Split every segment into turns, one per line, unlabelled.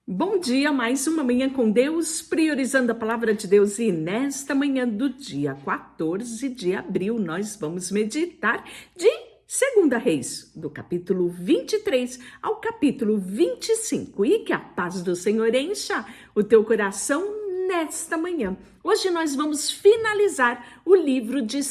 Bom dia, mais uma manhã com Deus, priorizando a palavra de Deus. E nesta manhã do dia 14 de abril, nós vamos meditar de 2 Reis, do capítulo 23 ao capítulo 25. E que a paz do Senhor encha o teu coração nesta manhã. Hoje nós vamos finalizar o livro de 2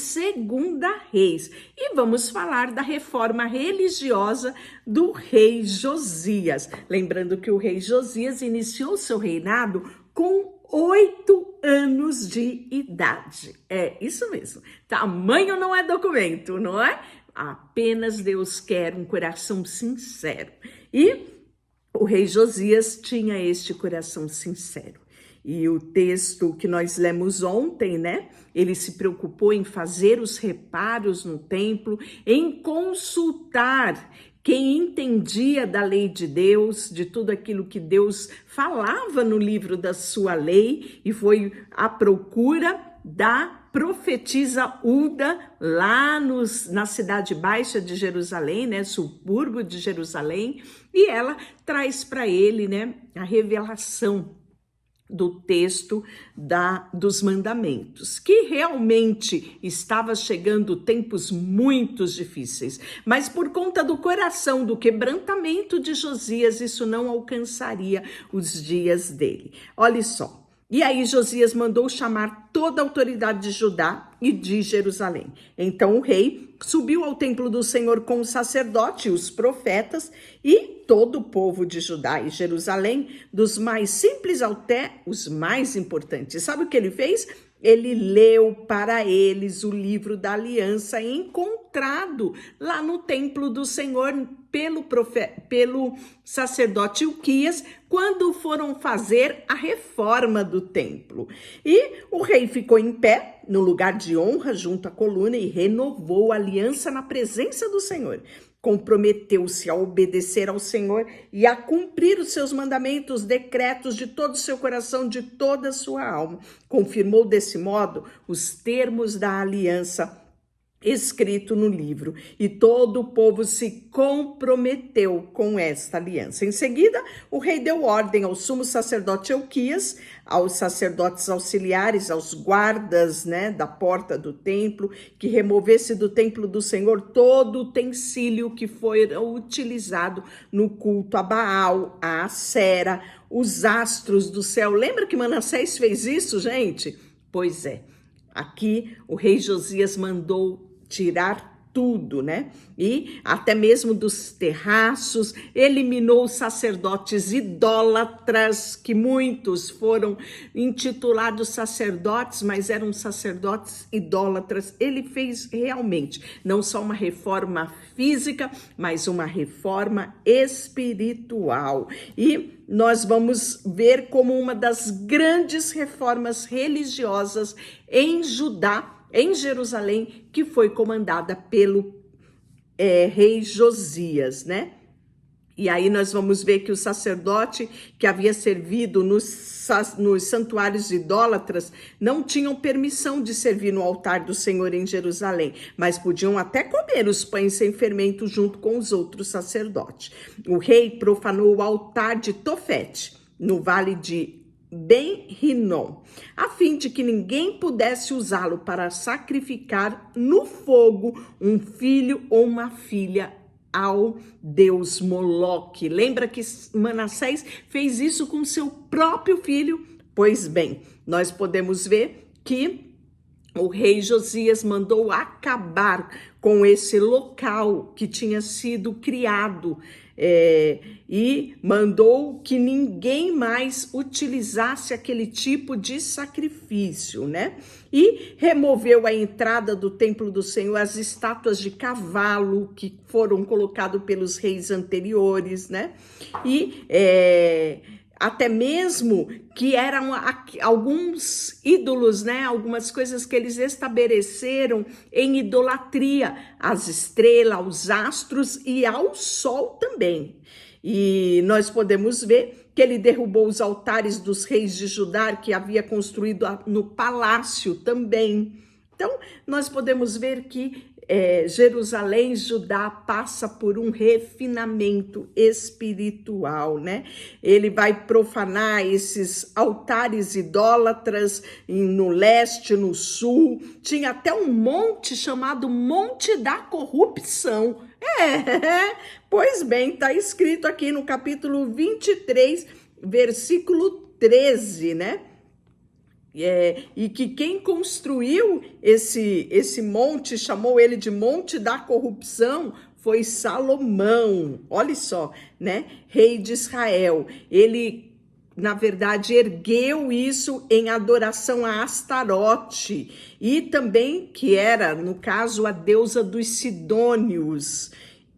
Reis e vamos falar da reforma religiosa do rei Josias. Lembrando que o rei Josias iniciou seu reinado com 8 anos de idade. É isso mesmo. Tamanho não é documento, não é? Apenas Deus quer um coração sincero. E o rei Josias tinha este coração sincero. E o texto que nós lemos ontem, né? Ele se preocupou em fazer os reparos no templo, em consultar quem entendia da lei de Deus, de tudo aquilo que Deus falava no livro da sua lei, e foi à procura da profetisa Hulda, lá na cidade baixa de Jerusalém, né, subúrbio de Jerusalém, e ela traz para ele, né, a revelação do texto dos mandamentos, que realmente estava chegando tempos muito difíceis, mas por conta do coração, do quebrantamento de Josias, isso não alcançaria os dias dele. Olha só. E aí Josias mandou chamar toda a autoridade de Judá e de Jerusalém. Então o rei subiu ao templo do Senhor com o sacerdote e os profetas e todo o povo de Judá e Jerusalém, dos mais simples até os mais importantes. Sabe o que ele fez? Ele leu para eles o livro da aliança encontrado lá no templo do Senhor pelo sacerdote Ilquias, quando foram fazer a reforma do templo. E o rei ficou em pé no lugar de honra junto à coluna e renovou a aliança na presença do Senhor. Comprometeu-se a obedecer ao Senhor e a cumprir os seus mandamentos, decretos de todo o seu coração, de toda a sua alma. Confirmou desse modo os termos da aliança escrito no livro, e todo o povo se comprometeu com esta aliança. Em seguida, o rei deu ordem ao sumo sacerdote Ilquias, aos sacerdotes auxiliares, aos guardas, né, da porta do templo, que removesse do templo do Senhor todo utensílio que foi utilizado no culto a Baal, a Acera, os astros do céu. Lembra que Manassés fez isso, gente? Pois é. Aqui o rei Josias mandou tirar tudo, né? E até mesmo dos terraços, eliminou os sacerdotes idólatras, que muitos foram intitulados sacerdotes, mas eram sacerdotes idólatras. Ele fez realmente não só uma reforma física, mas uma reforma espiritual. E nós vamos ver como uma das grandes reformas religiosas em Judá, em Jerusalém, que foi comandada pelo rei Josias, né? E aí nós vamos ver que o sacerdote que havia servido nos santuários idólatras não tinham permissão de servir no altar do Senhor em Jerusalém, mas podiam até comer os pães sem fermento junto com os outros sacerdotes. O rei profanou o altar de Tofete, no vale de Ben-Rinom, a fim de que ninguém pudesse usá-lo para sacrificar no fogo um filho ou uma filha ao deus Moloque. Lembra que Manassés fez isso com seu próprio filho? Pois bem, nós podemos ver que o rei Josias mandou acabar com esse local que tinha sido criado e mandou que ninguém mais utilizasse aquele tipo de sacrifício, né? E removeu a entrada do templo do Senhor, as estátuas de cavalo que foram colocadas pelos reis anteriores, né? E até mesmo que eram alguns ídolos, né? Algumas coisas que eles estabeleceram em idolatria, as estrelas, os astros e ao sol também. E nós podemos ver que ele derrubou os altares dos reis de Judá, que havia construído no palácio também. Então, nós podemos ver que Jerusalém, Judá, passa por um refinamento espiritual, né? Ele vai profanar esses altares idólatras no leste, no sul. Tinha até um monte chamado Monte da Corrupção. Pois bem, está escrito aqui no capítulo 23, versículo 13, né? E que quem construiu esse monte, chamou ele de Monte da Corrupção, foi Salomão. Olha só, né? Rei de Israel. Ele, na verdade, ergueu isso em adoração a Astarote, e também, que era, no caso, a deusa dos Sidônios.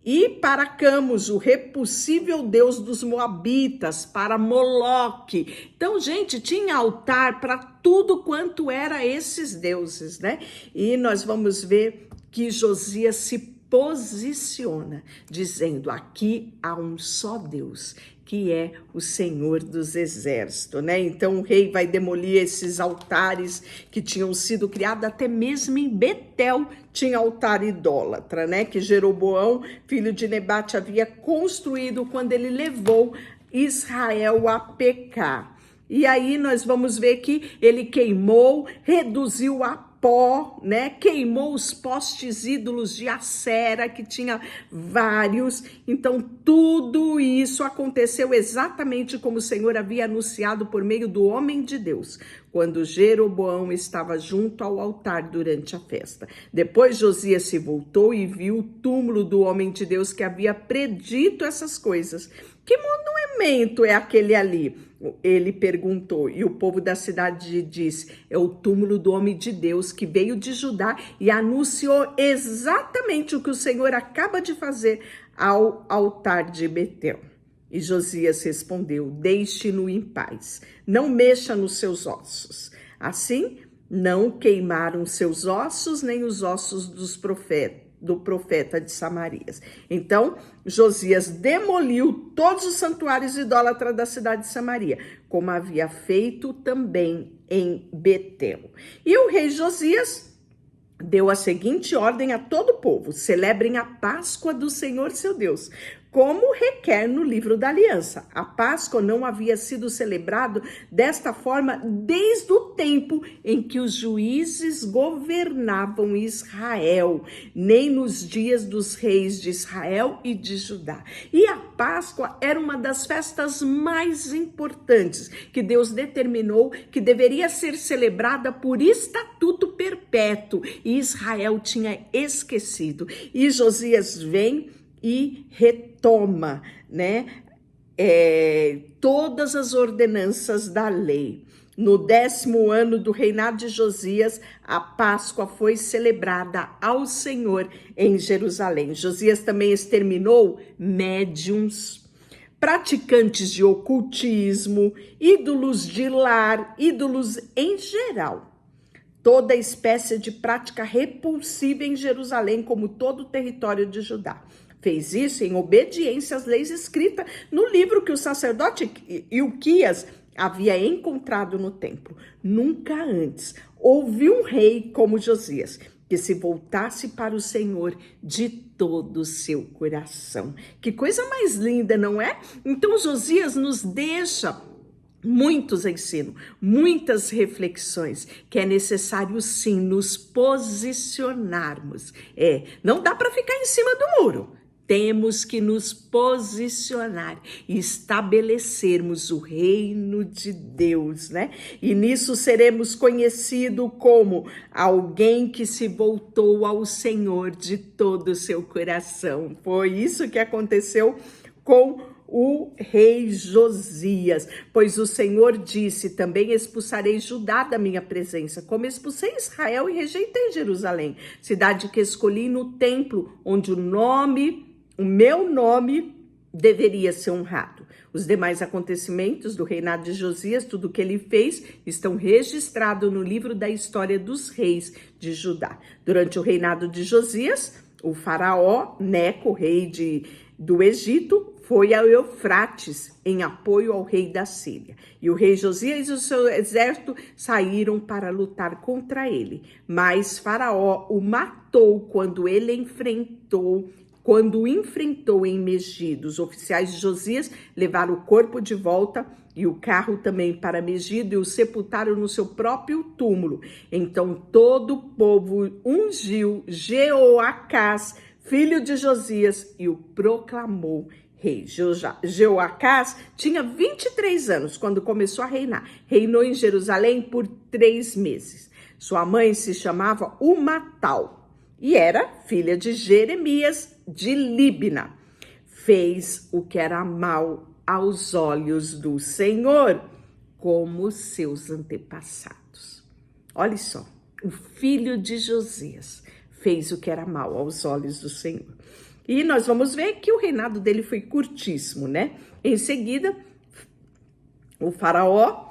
E para Camus, o repulsível deus dos Moabitas, para Moloque. Então, gente, tinha altar para tudo quanto era esses deuses, né? E nós vamos ver que Josias se posiciona, dizendo: aqui há um só Deus, que é o Senhor dos Exércitos, né? Então o rei vai demolir esses altares que tinham sido criados, até mesmo em Betel tinha altar idólatra, né? Que Jeroboão, filho de Nebate, havia construído quando ele levou Israel a pecar. E aí nós vamos ver que ele queimou, reduziu a pó, né? Queimou os postes ídolos de Acera, que tinha vários. Então, tudo isso aconteceu exatamente como o Senhor havia anunciado por meio do homem de Deus, quando Jeroboão estava junto ao altar durante a festa. Depois Josias se voltou e viu o túmulo do homem de Deus que havia predito essas coisas. Que monumento é aquele ali? Ele perguntou, e o povo da cidade disse: é o túmulo do homem de Deus que veio de Judá e anunciou exatamente o que o Senhor acaba de fazer ao altar de Betel. E Josias respondeu: deixe-no em paz, não mexa nos seus ossos. Assim, não queimaram seus ossos, nem os ossos do profeta de Samarias. Então, Josias demoliu todos os santuários idólatras da cidade de Samaria, como havia feito também em Betel. E o rei Josias deu a seguinte ordem a todo o povo: celebrem a Páscoa do Senhor seu Deus, como requer no livro da aliança. A Páscoa não havia sido celebrado desta forma desde o tempo em que os juízes governavam Israel, nem nos dias dos reis de Israel e de Judá. E a Páscoa era uma das festas mais importantes que Deus determinou que deveria ser celebrada por estatuto perpétuo, e Israel tinha esquecido. E Josias vem e retoma, né, todas as ordenanças da lei. No 10º ano do reinado de Josias, a Páscoa foi celebrada ao Senhor em Jerusalém. Josias também exterminou médiuns, praticantes de ocultismo, ídolos de lar, ídolos em geral. Toda espécie de prática repulsiva em Jerusalém, como todo o território de Judá. Fez isso em obediência às leis escritas no livro que o sacerdote Ilquias havia encontrado no templo. Nunca antes houve um rei como Josias que se voltasse para o Senhor de todo o seu coração. Que coisa mais linda, não é? Então Josias nos deixa muitos ensinos, muitas reflexões, que é necessário sim nos posicionarmos. Não dá para ficar em cima do muro. Temos que nos posicionar e estabelecermos o reino de Deus, né? E nisso seremos conhecidos como alguém que se voltou ao Senhor de todo o seu coração. Foi isso que aconteceu com o rei Josias, pois o Senhor disse: também expulsarei Judá da minha presença, como expulsei Israel e rejeitei Jerusalém, cidade que escolhi no templo, onde o meu nome deveria ser honrado. Os demais acontecimentos do reinado de Josias, tudo o que ele fez, estão registrados no livro da história dos reis de Judá. Durante o reinado de Josias, o faraó Neco, rei de do Egito foi ao Eufrates em apoio ao rei da Síria. E o rei Josias e o seu exército saíram para lutar contra ele. Mas Faraó o matou quando o enfrentou em Megido. Os oficiais de Josias levaram o corpo de volta e o carro também para Megido e o sepultaram no seu próprio túmulo. Então todo o povo ungiu Jeoacás, filho de Josias, e o proclamou rei. Jeoacás tinha 23 anos quando começou a reinar. Reinou em Jerusalém por 3 meses. Sua mãe se chamava Umatal e era filha de Jeremias de Líbina. Fez o que era mal aos olhos do Senhor, como seus antepassados. Olha só, o filho de Josias fez o que era mal aos olhos do Senhor. E nós vamos ver que o reinado dele foi curtíssimo, né? Em seguida, o faraó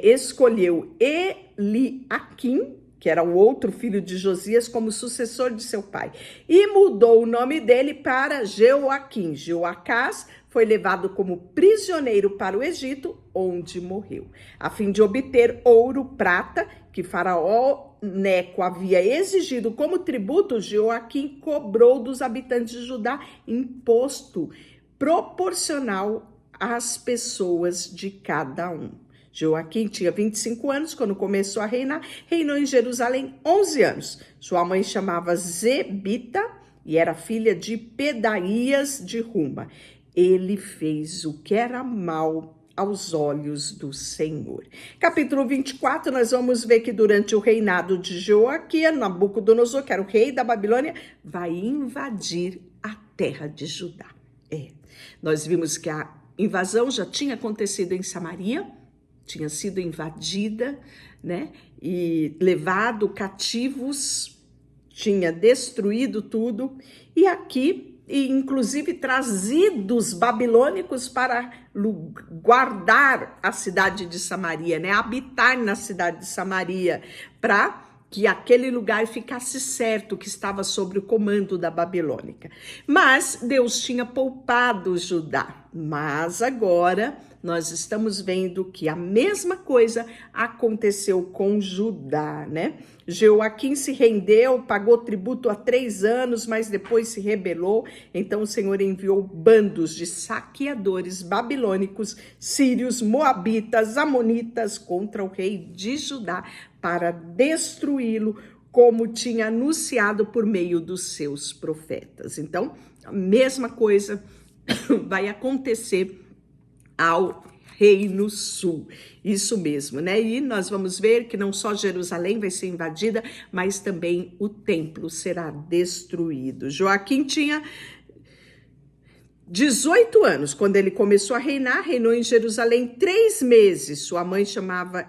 escolheu Eliaquim, que era o outro filho de Josias, como sucessor de seu pai, e mudou o nome dele para Jeoaquim. Jeoacás foi levado como prisioneiro para o Egito, onde morreu, a fim de obter ouro, prata, que Faraó Neco havia exigido como tributo. Jeoaquim cobrou dos habitantes de Judá imposto proporcional às pessoas de cada um. Jeoaquim tinha 25 anos quando começou a reinar, reinou em Jerusalém 11 anos. Sua mãe chamava Zebita e era filha de Pedaías de Ruma. Ele fez o que era mal aos olhos do Senhor. Capítulo 24, nós vamos ver que durante o reinado de Jeoaquim, Nabucodonosor, que era o rei da Babilônia, vai invadir a terra de Judá. Nós vimos que a invasão já tinha acontecido em Samaria, tinha sido invadida, né? E levado cativos, tinha destruído tudo. E aqui, inclusive, trazidos babilônicos para guardar a cidade de Samaria, né? Habitar na cidade de Samaria, para que aquele lugar ficasse certo que estava sob o comando da Babilônica. Mas Deus tinha poupado Judá. Mas agora nós estamos vendo que a mesma coisa aconteceu com Judá, né? Jeoaquim se rendeu, pagou tributo há 3 anos, mas depois se rebelou. Então o Senhor enviou bandos de saqueadores babilônicos, sírios, moabitas, amonitas contra o rei de Judá para destruí-lo, como tinha anunciado por meio dos seus profetas. Então, a mesma coisa vai acontecer ao Reino Sul, isso mesmo, né? E nós vamos ver que não só Jerusalém vai ser invadida, mas também o templo será destruído. Joaquim tinha 18 anos quando ele começou a reinar, reinou em Jerusalém 3 meses. Sua mãe chamava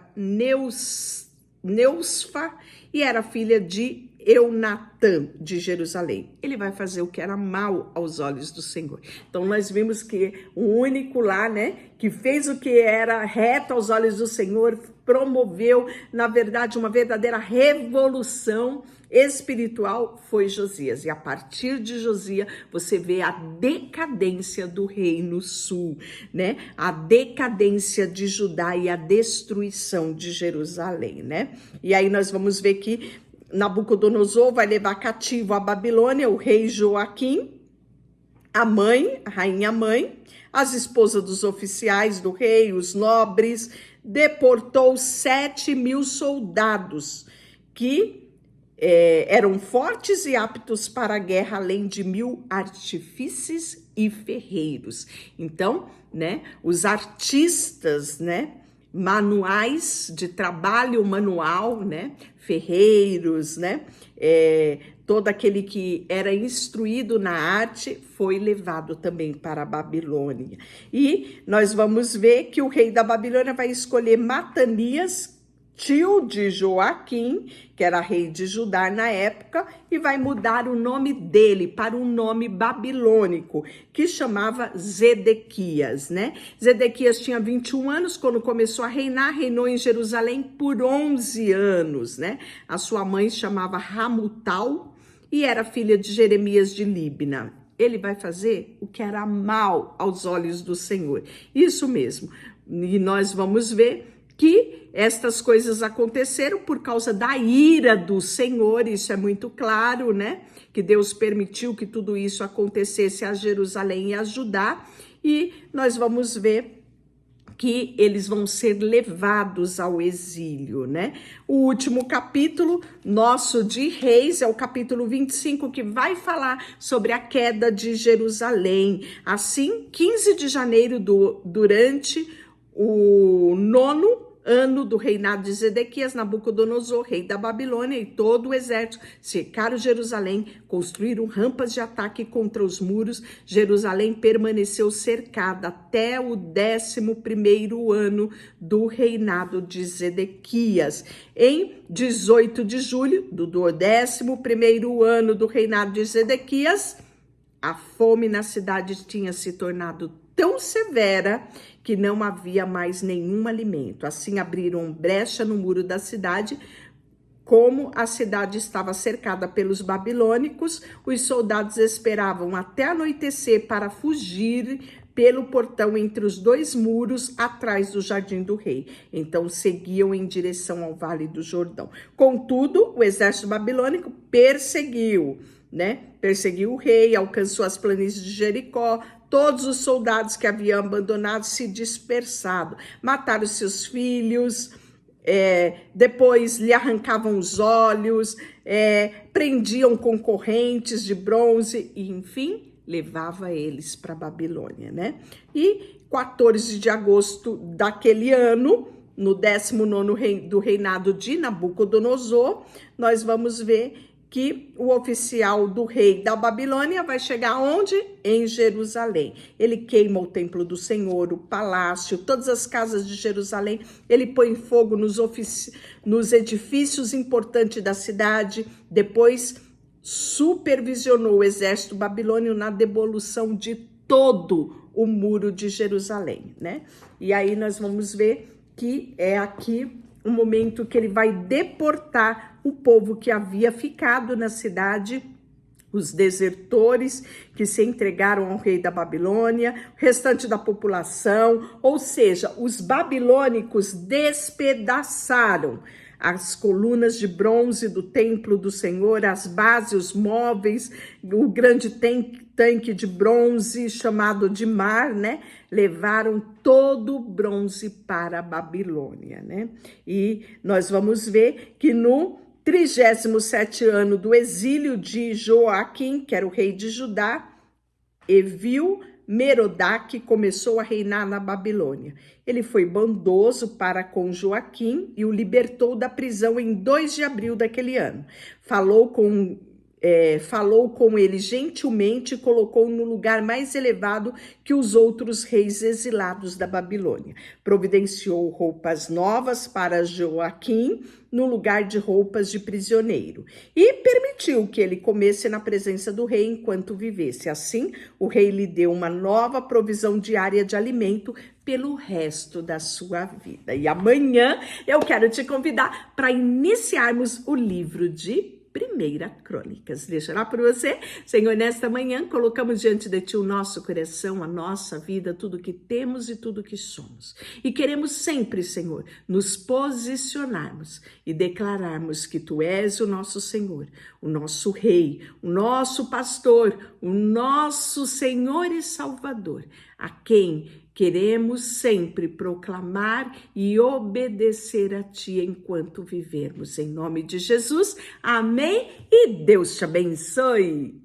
Neusfa e era filha de Eunatã de Jerusalém. Ele vai fazer o que era mal aos olhos do Senhor. Então nós vimos que o único lá, né, que fez o que era reto aos olhos do Senhor, promoveu, na verdade, uma verdadeira revolução espiritual, foi Josias. E a partir de Josias, você vê a decadência do Reino Sul, né? A decadência de Judá e a destruição de Jerusalém, né? E aí nós vamos ver que Nabucodonosor vai levar cativo a Babilônia o rei Joaquim, a mãe, a rainha mãe, as esposas dos oficiais do rei, os nobres, deportou 7.000 soldados que eram fortes e aptos para a guerra, além de 1.000 artífices e ferreiros. Então, né, os artistas, né, manuais de trabalho manual, né, ferreiros, né, todo aquele que era instruído na arte foi levado também para a Babilônia. E nós vamos ver que o rei da Babilônia vai escolher Matanias, tio de Joaquim, que era rei de Judá na época, e vai mudar o nome dele para um nome babilônico, que chamava Zedequias, né? Zedequias tinha 21 anos quando começou a reinar, reinou em Jerusalém por 11 anos, né? A sua mãe chamava Ramutal e era filha de Jeremias de Líbina. ele vai fazer o que era mal aos olhos do Senhor. Isso mesmo. E nós vamos ver que estas coisas aconteceram por causa da ira do Senhor, isso é muito claro, né? Que Deus permitiu que tudo isso acontecesse a Jerusalém e a Judá, e nós vamos ver que eles vão ser levados ao exílio, né? O último capítulo nosso de Reis é o capítulo 25, que vai falar sobre a queda de Jerusalém. Assim, 15 de janeiro, durante o 9º ano do reinado de Zedequias, Nabucodonosor, rei da Babilônia, e todo o exército cercaram Jerusalém, construíram rampas de ataque contra os muros. Jerusalém permaneceu cercada até o 11º ano do reinado de Zedequias. Em 18 de julho do 11º ano do reinado de Zedequias, a fome na cidade tinha se tornado tão severa que não havia mais nenhum alimento. Assim abriram brecha no muro da cidade. Como a cidade estava cercada pelos babilônicos, os soldados esperavam até anoitecer para fugir pelo portão entre os dois muros, atrás do jardim do rei. Então seguiam em direção ao Vale do Jordão. Contudo, o exército babilônico perseguiu o rei, alcançou as planícies de Jericó. Todos os soldados que haviam abandonado se dispersaram, mataram seus filhos, depois lhe arrancavam os olhos, prendiam com correntes de bronze e, enfim, levava eles para a Babilônia, né? E 14 de agosto daquele ano, no 19º do reinado de Nabucodonosor, nós vamos ver que o oficial do rei da Babilônia vai chegar onde? Em Jerusalém. Ele queima o templo do Senhor, o palácio, todas as casas de Jerusalém. Ele põe fogo nos edifícios importantes da cidade. Depois supervisionou o exército babilônio na demolição de todo o muro de Jerusalém, né? E aí nós vamos ver que é aqui o momento que ele vai deportar o povo que havia ficado na cidade, os desertores que se entregaram ao rei da Babilônia, o restante da população, ou seja, os babilônicos despedaçaram as colunas de bronze do templo do Senhor, as bases, os móveis, o grande tanque de bronze chamado de Mar, né? Levaram todo o bronze para a Babilônia, né? E nós vamos ver que no 37º ano do exílio de Joaquim, que era o rei de Judá, Evil-Merodach começou a reinar na Babilônia. Ele foi bondoso para com Joaquim e o libertou da prisão em 2 de abril daquele ano. Falou com ele gentilmente e colocou-o no lugar mais elevado que os outros reis exilados da Babilônia. Providenciou roupas novas para Joaquim no lugar de roupas de prisioneiro e permitiu que ele comesse na presença do rei enquanto vivesse. Assim, o rei lhe deu uma nova provisão diária de alimento pelo resto da sua vida. E amanhã eu quero te convidar para iniciarmos o livro de 1 Crônicas. Deixa lá para você. Senhor, nesta manhã colocamos diante de Ti o nosso coração, a nossa vida, tudo que temos e tudo que somos. E queremos sempre, Senhor, nos posicionarmos e declararmos que Tu és o nosso Senhor, o nosso Rei, o nosso Pastor, o nosso Senhor e Salvador, a quem queremos sempre proclamar e obedecer a Ti enquanto vivermos. Em nome de Jesus, amém e Deus te abençoe.